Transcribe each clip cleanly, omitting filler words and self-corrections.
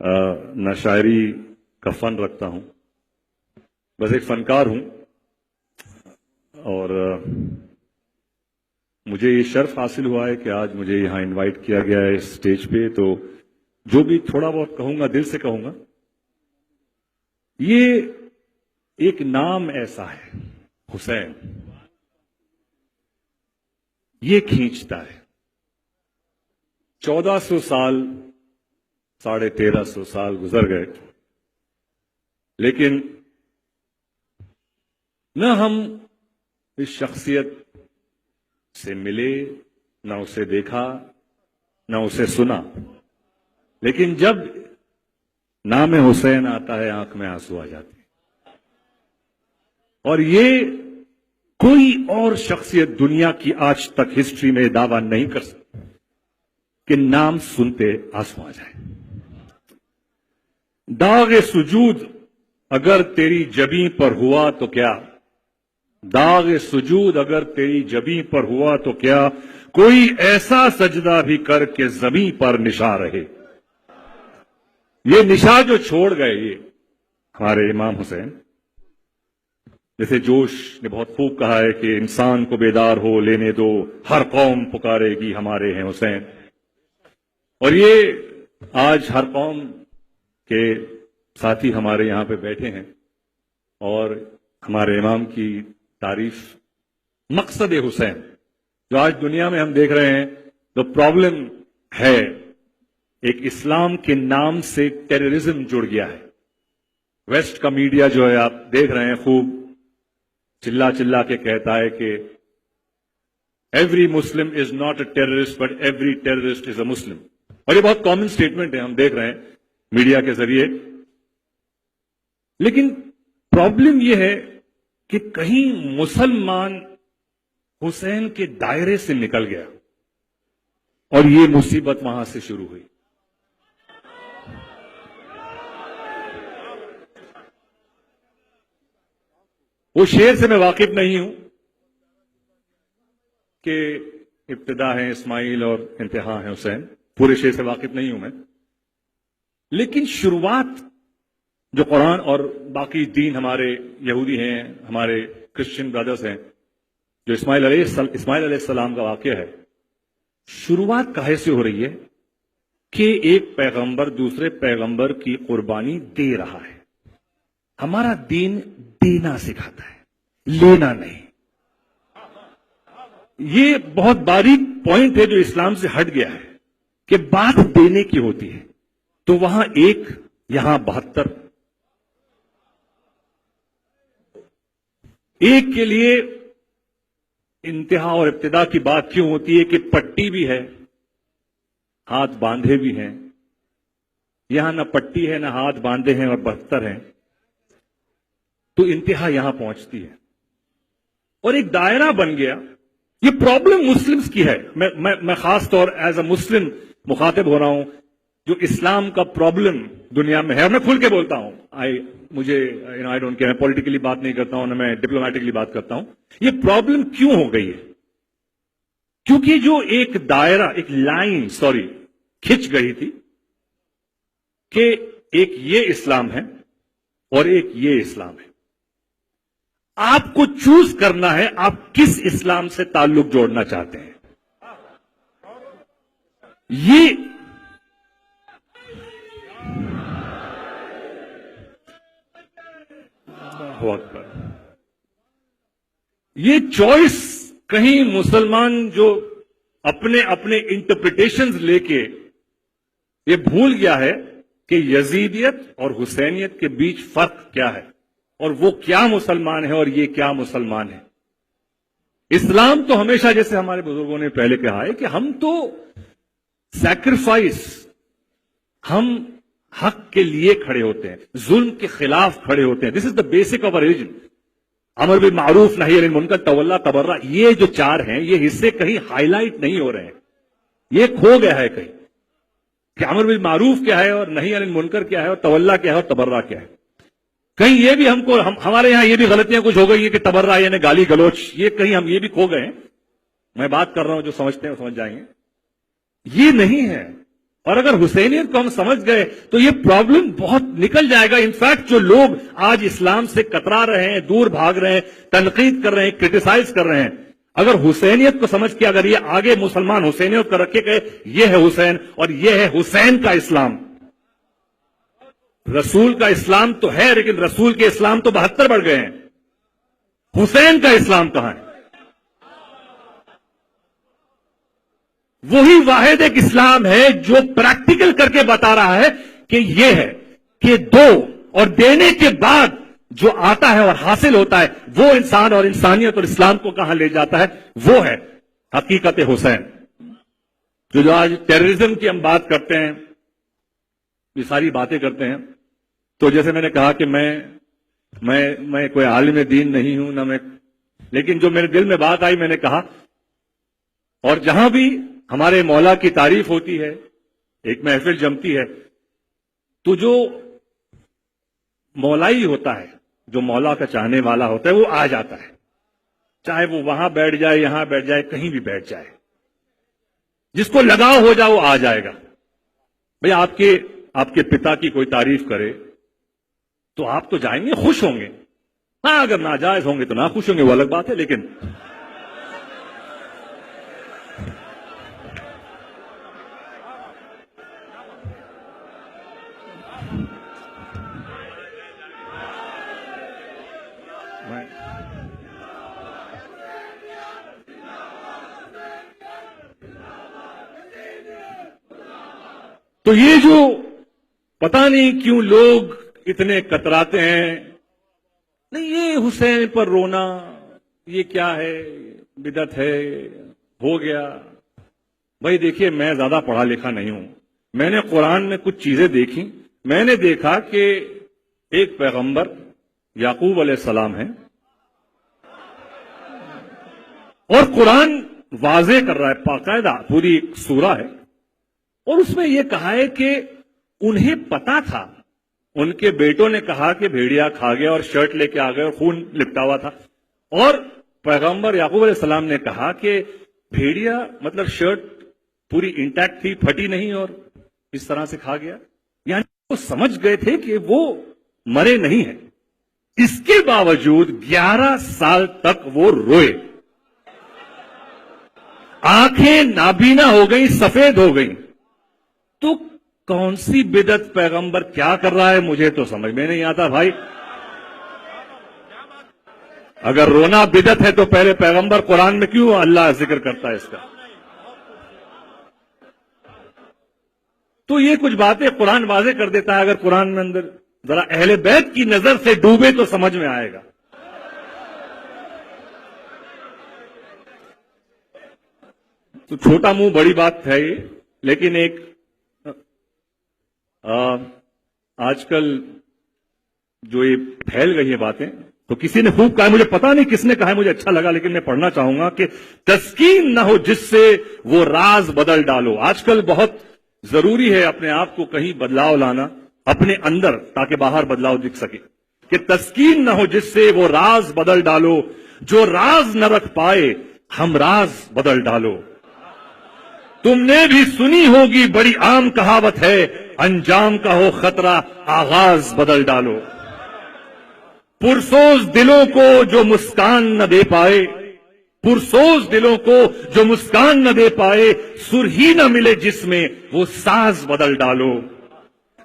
न शायरी का फन रखता हूं, बस एक फनकार हूं। और मुझे ये शर्फ हासिल हुआ है कि आज मुझे यहां इनवाइट किया गया है इस स्टेज पे, तो जो भी थोड़ा बहुत कहूंगा दिल से कहूंगा। ये एक नाम ऐसा है, हुसैन, ये खींचता है। 1400 साल 1350 साल गुजर गए, लेकिन न हम इस शख्सियत से मिले, न उसे देखा, न उसे सुना, लेकिन जब नाम हुसैन आता है आंख में आंसू आ जाते हैं। और ये कोई और शख्सियत दुनिया की आज तक हिस्ट्री में दावा नहीं कर सकती कि नाम सुनते आंसू आ जाए। दाग सुजूद अगर तेरी जबीं पर हुआ तो क्या, दाग सुजूद अगर तेरी जबीं पर हुआ तो क्या, कोई ऐसा सजदा भी कर के जमीन पर निशा रहे। ये निशा जो छोड़ गए ये हमारे इमाम हुसैन, जैसे जोश ने बहुत खूब कहा है कि इंसान को बेदार हो लेने दो, हर कौम पुकारेगी हमारे हैं हुसैन। और ये आज हर कौम के साथी हमारे यहां पे बैठे हैं और हमारे इमाम की तारीफ, मकसद हुसैन जो आज दुनिया में हम देख रहे हैं, तो प्रॉब्लम है एक इस्लाम के नाम से टेररिज्म जुड़ गया है। वेस्ट का मीडिया जो है आप देख रहे हैं, खूब चिल्ला चिल्ला के कहता है कि every Muslim is not a terrorist but every terrorist is a Muslim. और ये बहुत कॉमन स्टेटमेंट है, हम देख रहे हैं मीडिया के जरिए। लेकिन प्रॉब्लम यह है कि कहीं मुसलमान हुसैन के दायरे से निकल गया और ये मुसीबत वहां से शुरू हुई। वो शेर से मैं वाकिफ नहीं हूं कि इब्तिदा है इस्माइल और इंतहा है हुसैन, पूरे शेर से वाकिफ नहीं हूं मैं। लेकिन शुरुआत जो कुरान और बाकी दीन, हमारे यहूदी हैं, हमारे क्रिश्चियन ब्रदर्स हैं, जो इस्माइल अलैहिस्सलाम का वाक़या है, शुरुआत काहे से हो रही है कि एक पैगंबर दूसरे पैगंबर की कुर्बानी दे रहा है। हमारा दीन देना सिखाता है, लेना नहीं। ये बहुत बारीक पॉइंट है जो इस्लाम से हट गया है कि बात देने की होती है, तो वहां एक, यहां 72। एक के लिए इंतहा और इब्तिदा की बात क्यों होती है कि पट्टी भी है, हाथ बांधे भी हैं। यहां ना पट्टी है, ना हाथ बांधे हैं और 72 हैं, तो इंतहा यहां पहुंचती है और एक दायरा बन गया। ये प्रॉब्लम मुस्लिम्स की है। मैं खास तौर एज अ मुस्लिम मुखातिब हो रहा हूं, जो इस्लाम का प्रॉब्लम दुनिया में है, और मैं खुल के बोलता हूं। आई डोंट केयर, मैं पॉलिटिकली बात नहीं करता हूं, ना मैं डिप्लोमेटिकली बात करता हूं। ये प्रॉब्लम क्यों हो गई है? क्योंकि जो एक दायरा, एक लाइन खिंच गई थी कि एक ये इस्लाम है और एक ये इस्लाम है। आपको चूज करना है आप किस इस्लाम से ताल्लुक जोड़ना चाहते हैं। ये चॉइस कहीं मुसलमान जो अपने अपने इंटरप्रिटेशंस लेके ये भूल गया है कि यजीदियत और हुसैनियत के बीच फर्क क्या है, और वो क्या मुसलमान है और ये क्या मुसलमान है। इस्लाम तो हमेशा, जैसे हमारे बुजुर्गों ने पहले कहा है, कि हम तो सैक्रिफाइस, हम हक के लिए खड़े होते हैं, जुल्म के खिलाफ खड़े होते हैं। This is the basic of a religion. अमर बिल मारूफ, नही अनिल मुनकर, तवल्ला तबर्रा, ये जो चार हैं, ये हिस्से कहीं हाईलाइट नहीं हो रहे हैं। ये खो गया है कहीं कि अमर बिल मारूफ क्या है और नही अनिल मुनकर क्या है और तवल्ला क्या है और तबर्रा क्या है। कहीं ये भी हमारे यहां ये भी गलतियां कुछ हो गई है कि तबर्रा यानी गाली गलोच, ये कहीं हम ये भी खो गए हैं। मैं बात कर रहा हूं, जो समझते हैं वो समझ जाएंगे। ये नहीं है। اور اگر حسینیت کو ہم سمجھ گئے تو یہ پرابلم بہت نکل جائے گا. انفیکٹ جو لوگ آج اسلام سے کترا رہے ہیں, دور بھاگ رہے ہیں, تنقید کر رہے ہیں, کرٹیسائز کر رہے ہیں, اگر حسینیت کو سمجھ کے اگر یہ آگے مسلمان حسینیت کو رکھے گئے, یہ ہے حسین اور یہ ہے حسین کا اسلام. رسول کا اسلام تو ہے لیکن رسول کے اسلام تو 72 بڑھ گئے ہیں. حسین کا اسلام کہاں ہے؟ وہی واحد ایک اسلام ہے جو پریکٹیکل کر کے بتا رہا ہے کہ یہ ہے کہ دو اور دینے کے بعد جو آتا ہے اور حاصل ہوتا ہے وہ انسان اور انسانیت اور اسلام کو کہاں لے جاتا ہے, وہ ہے حقیقت حسین. جو آج ٹیررزم کی ہم بات کرتے ہیں, یہ ساری باتیں کرتے ہیں, تو جیسے میں نے کہا کہ میں کوئی عالم دین نہیں ہوں نہ میں, لیکن جو میرے دل میں بات آئی میں نے کہا, اور جہاں بھی ہمارے مولا کی تعریف ہوتی ہے, ایک محفل جمتی ہے, تو جو مولائی ہوتا ہے, جو مولا کا چاہنے والا ہوتا ہے, وہ آ جاتا ہے, چاہے وہ وہاں بیٹھ جائے, یہاں بیٹھ جائے, کہیں بھی بیٹھ جائے, جس کو لگاؤ ہو جائے وہ آ جائے گا. بھئی آپ کے پتا کی کوئی تعریف کرے تو آپ تو جائیں گے, خوش ہوں گے. ہاں اگر ناجائز ہوں گے تو نہ خوش ہوں گے, وہ الگ بات ہے, لیکن تو یہ جو پتہ نہیں کیوں لوگ اتنے کتراتے ہیں, نہیں یہ حسین پر رونا یہ کیا ہے, بدعت ہے, ہو گیا. بھائی دیکھیے میں زیادہ پڑھا لکھا نہیں ہوں, میں نے قرآن میں کچھ چیزیں دیکھی. میں نے دیکھا کہ ایک پیغمبر یعقوب علیہ السلام ہیں, اور قرآن واضح کر رہا ہے, باقاعدہ پوری ایک سورہ ہے, اور اس میں یہ کہا ہے کہ انہیں پتا تھا, ان کے بیٹوں نے کہا کہ بھیڑیا کھا گیا اور شرٹ لے کے آ گئے اور خون لپٹا ہوا تھا, اور پیغمبر یعقوب علیہ السلام نے کہا کہ بھیڑیا مطلب شرٹ پوری انٹیکٹ تھی, پھٹی نہیں, اور اس طرح سے کھا گیا. یعنی وہ سمجھ گئے تھے کہ وہ مرے نہیں ہیں. اس کے باوجود 11 سال تک وہ روئے, آنکھیں نابینا ہو گئیں, سفید ہو گئیں. تو کون سی بدعت پیغمبر کیا کر رہا ہے مجھے تو سمجھ میں نہیں آتا بھائی. اگر رونا بدعت ہے تو پہلے پیغمبر قرآن میں کیوں اللہ ذکر کرتا ہے اس کا؟ تو یہ کچھ باتیں قرآن واضح کر دیتا ہے. اگر قرآن میں اندر ذرا اہل بیت کی نظر سے ڈوبے تو سمجھ میں آئے گا. تو چھوٹا منہ بڑی بات ہے یہ, لیکن ایک آج کل جو یہ پھیل گئی ہیں باتیں, تو کسی نے خوب کہا, مجھے پتا نہیں کس نے کہا, مجھے اچھا لگا لیکن میں پڑھنا چاہوں گا کہ تسکین نہ ہو جس سے وہ راز بدل ڈالو. آج کل بہت ضروری ہے اپنے آپ کو کہیں بدلاؤ لانا اپنے اندر, تاکہ باہر بدلاؤ دکھ سکے. کہ تسکین نہ ہو جس سے وہ راز بدل ڈالو, جو راز نہ رکھ پائے ہم راز بدل ڈالو. تم نے بھی سنی ہوگی بڑی عام کہاوت ہے, انجام کا ہو خطرہ آغاز بدل ڈالو. پرسوز دلوں کو جو مسکان نہ دے پائے, پرسوز دلوں کو جو مسکان نہ دے پائے, سرہی نہ ملے جس میں وہ ساز بدل ڈالو.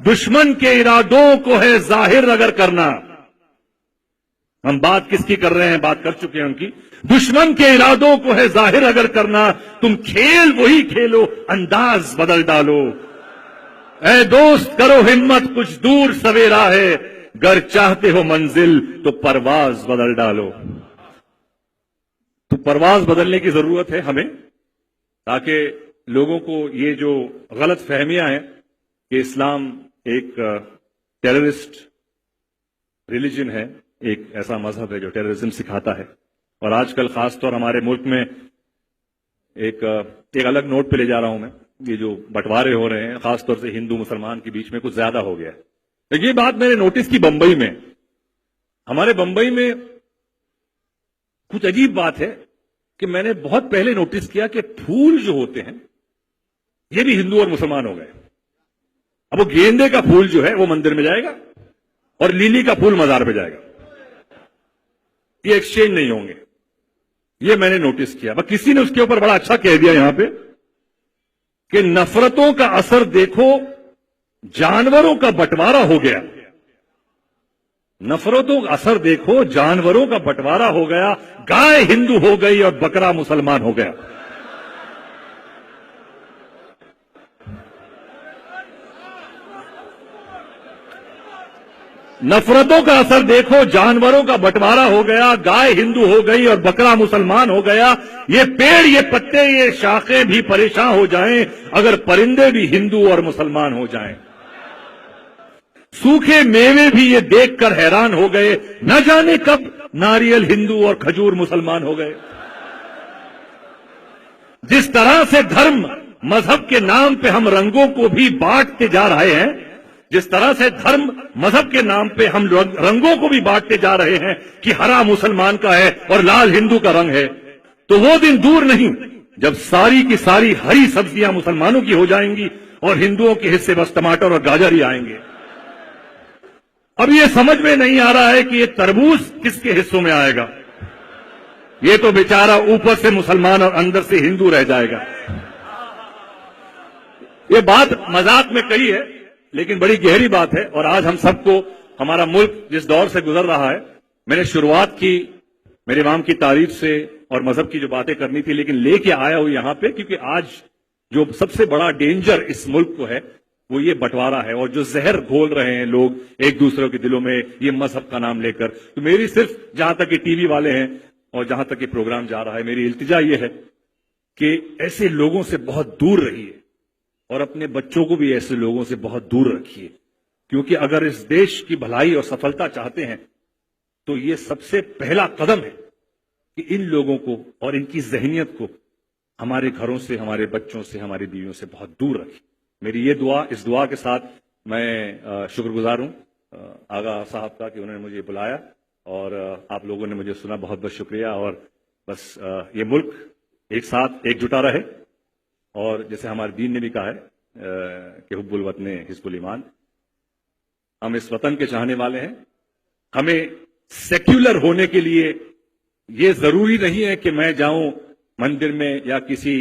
دشمن کے ارادوں کو ہے ظاہر اگر کرنا, ہم بات کس کی کر رہے ہیں, بات کر چکے ہیں ان کی. دشمن کے ارادوں کو ہے ظاہر اگر کرنا, تم کھیل وہی کھیلو انداز بدل ڈالو. اے دوست کرو ہمت کچھ دور سویرا ہے, گر چاہتے ہو منزل تو پرواز بدل ڈالو. تو پرواز بدلنے کی ضرورت ہے ہمیں, تاکہ لوگوں کو یہ جو غلط فہمیاں ہیں کہ اسلام ایک ٹیررسٹ ریلیجن ہے, ایک ایسا مذہب ہے جو ٹیررزم سکھاتا ہے. اور آج کل خاص طور ہمارے ملک میں ایک الگ نوٹ پہ لے جا رہا ہوں میں, یہ جو بٹوارے ہو رہے ہیں خاص طور سے ہندو مسلمان کے بیچ میں کچھ زیادہ ہو گیا ہے. یہ بات میں نے نوٹس کی بمبئی میں, ہمارے بمبئی میں کچھ عجیب بات ہے کہ میں نے بہت پہلے نوٹس کیا کہ پھول جو ہوتے ہیں یہ بھی ہندو اور مسلمان ہو گئے. अब वो गेंदे का फूल जो है वो मंदिर में जाएगा और लिली का फूल मजार पे जाएगा, ये एक्सचेंज नहीं होंगे। ये मैंने नोटिस किया। बस किसी ने उसके ऊपर बड़ा अच्छा कह दिया यहां पे कि नफरतों का असर देखो, जानवरों का बंटवारा हो गया। नफरतों का असर देखो, जानवरों का बंटवारा हो गया, गाय हिंदू हो गई और बकरा मुसलमान हो गया। नफरतों का असर देखो, जानवरों का बंटवारा हो गया, गाय हिंदू हो गई और बकरा मुसलमान हो गया। ये पेड़, ये पत्ते, ये शाखें भी परेशान हो जाएं अगर परिंदे भी हिंदू और मुसलमान हो जाएं। सूखे मेवे भी ये देखकर हैरान हो गए, न जाने कब नारियल हिंदू और खजूर मुसलमान हो गए। जिस तरह से धर्म मजहब के नाम पे हम रंगों को भी बांटते जा रहे हैं, जिस तरह से धर्म मजहब के नाम पे हम रंगों को भी बांटते जा रहे हैं कि हरा मुसलमान का है और लाल हिंदू का रंग है, तो वो दिन दूर नहीं जब सारी की सारी हरी सब्जियां मुसलमानों की हो जाएंगी और हिंदुओं के हिस्से बस टमाटर और गाजर ही आएंगे। अब ये समझ में नहीं आ रहा है कि ये तरबूज किसके हिस्सों में आएगा। ये तो बेचारा ऊपर से मुसलमान और अंदर से हिंदू रह जाएगा। ये बात मजाक में कही है, लेकिन बड़ी गहरी बात है। और आज हम सबको, हमारा मुल्क जिस दौर से गुजर रहा है, मैंने शुरुआत की मेरे इमाम की तारीफ से और मजहब की जो बातें करनी थी, लेकिन लेके आया हूं यहां पे क्योंकि आज जो सबसे बड़ा डेंजर इस मुल्क को है वो ये बंटवारा है और जो जहर घोल रहे हैं लोग एक दूसरे के दिलों में ये मजहब का नाम लेकर। तो मेरी सिर्फ, जहां तक ये टीवी वाले हैं और जहां तक ये प्रोग्राम जा रहा है, मेरी इल्तिजा ये है कि ऐसे लोगों से बहुत दूर रहिए और अपने बच्चों को भी ऐसे लोगों से बहुत दूर रखिए, क्योंकि अगर इस देश की भलाई और सफलता चाहते हैं तो ये सबसे पहला कदम है कि इन लोगों को और इनकी जहनियत को हमारे घरों से, हमारे बच्चों से, हमारी बीवियों से बहुत दूर रखें। मेरी ये दुआ, इस दुआ के साथ मैं शुक्रगुजार हूं आगा साहब का कि उन्होंने मुझे बुलाया और आप लोगों ने मुझे सुना। बहुत बहुत शुक्रिया। और बस ये मुल्क एक साथ एकजुटा रहे और जैसे हमारे दीन ने भी कहा है कि हुब्बुल वतने हिस्बुल ईमान, हम इस वतन के चाहने वाले हैं। हमें सेक्युलर होने के लिए ये जरूरी नहीं है कि मैं जाऊं मंदिर में या किसी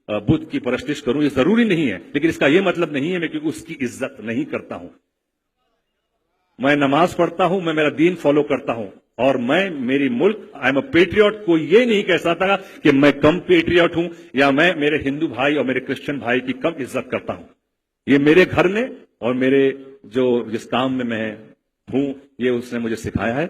बुद्ध की परस्तिश करूं, ये जरूरी नहीं है, लेकिन इसका यह मतलब नहीं है मैं क्योंकि उसकी इज्जत नहीं करता हूं। मैं नमाज पढ़ता हूं, मैं मेरा दीन फॉलो करता हूं और मैं मेरी मुल्क, आई एम अ पेट्रियट, कोई ये नहीं कह सकता कि मैं कम पेट्रियट हूं या मैं मेरे हिंदू भाई और मेरे क्रिश्चियन भाई की कम इज्जत करता हूं। ये मेरे घर ने और मेरे जो जिस काम में मैं हूं, ये उसने मुझे सिखाया है।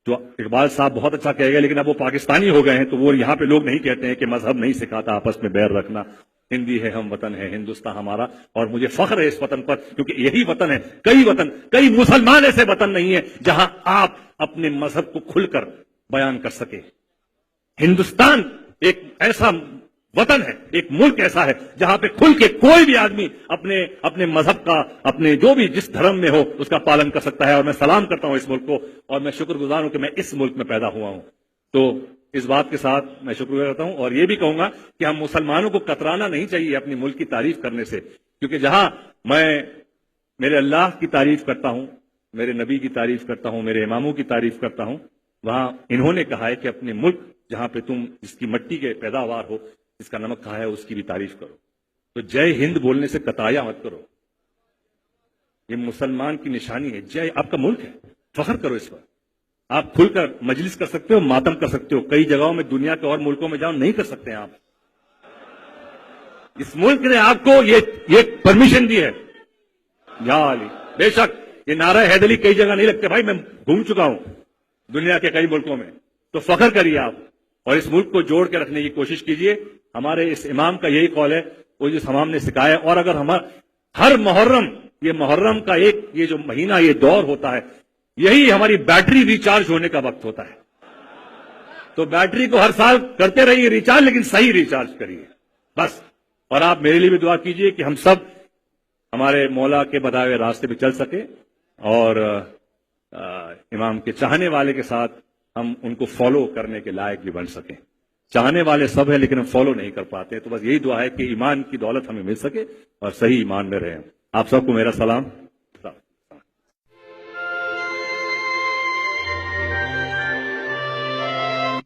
तो इकबाल साहब बहुत अच्छा कह गए, लेकिन अब वो पाकिस्तानी हो गए हैं तो वो यहाँ पे लोग नहीं कहते हैं कि मजहब नहीं सिखाता आपस में बैर रखना। हिंदी है, हम वतन है, हिंदुस्तान हमारा, और मुझे फख्र है इस वतन पर क्योंकि यही वतन है। कई मुसलमान ऐसे वतन नहीं है जहां आप अपने मजहब को खुलकर बयान कर सके। हिंदुस्तान एक ऐसा वतन है, एक मुल्क ऐसा है जहां पे खुल के कोई भी आदमी अपने मजहब का, अपने जो भी जिस धर्म में हो उसका पालन कर सकता है। और मैं सलाम करता हूं इस मुल्क को और मैं शुक्रगुजार हूं कि मैं इस मुल्क में पैदा हुआ हूं। तो इस बात के साथ मैं शुक्रगुजार करता हूं और ये भी कहूंगा कि हम मुसलमानों को कतराना नहीं चाहिए अपने मुल्क की तारीफ करने से, क्योंकि जहां मैं मेरे अल्लाह की तारीफ करता हूं, मेरे नबी की तारीफ करता हूं, मेरे इमामों की तारीफ करता हूं, वहां इन्होंने कहा है कि अपने मुल्क जहां पे तुम जिसकी मिट्टी के पैदावार हो, जिसका नमक कहा है, उसकी भी तारीफ करो। तो जय हिंद बोलने से कताया मत करो, ये मुसलमान की निशानी है। जय आपका मुल्क है, फख्र करो इस पर। आप खुलकर मजलिस कर सकते हो, मातम कर सकते हो, कई जगहों में दुनिया के और मुल्कों में जाओ नहीं कर सकते हैं आप। इस मुल्क ने आपको ये परमिशन दी है। या अली, बेशक ये नारा हैदरी कई जगह नहीं लगते भाई, मैं घूम चुका हूं दुनिया के कई मुल्कों में। तो फख्र करिए आप और इस मुल्क को जोड़ के रखने की कोशिश कीजिए। हमारे इस इमाम का यही कौल है, वो जो इमाम ने सिखाया। और अगर हम हर मुहर्रम, ये मुहर्रम का ये जो महीना, ये दौर होता है, यही हमारी बैटरी रिचार्ज होने का वक्त होता है। तो बैटरी को हर साल करते रहिए रिचार्ज, लेकिन सही रिचार्ज करिए बस। और आप मेरे लिए भी दुआ कीजिए कि हम सब हमारे मौला के बताए हुए रास्ते पे चल सके और इमाम के चाहने वाले के साथ हम उनको फॉलो करने के लायक भी बन सकें। चाहने वाले सब है लेकिन हम फॉलो नहीं कर पाते। तो बस यही दुआ है कि ईमान की दौलत हमें मिल सके और सही ईमान में रहें। آپ سب کو میرا سلام.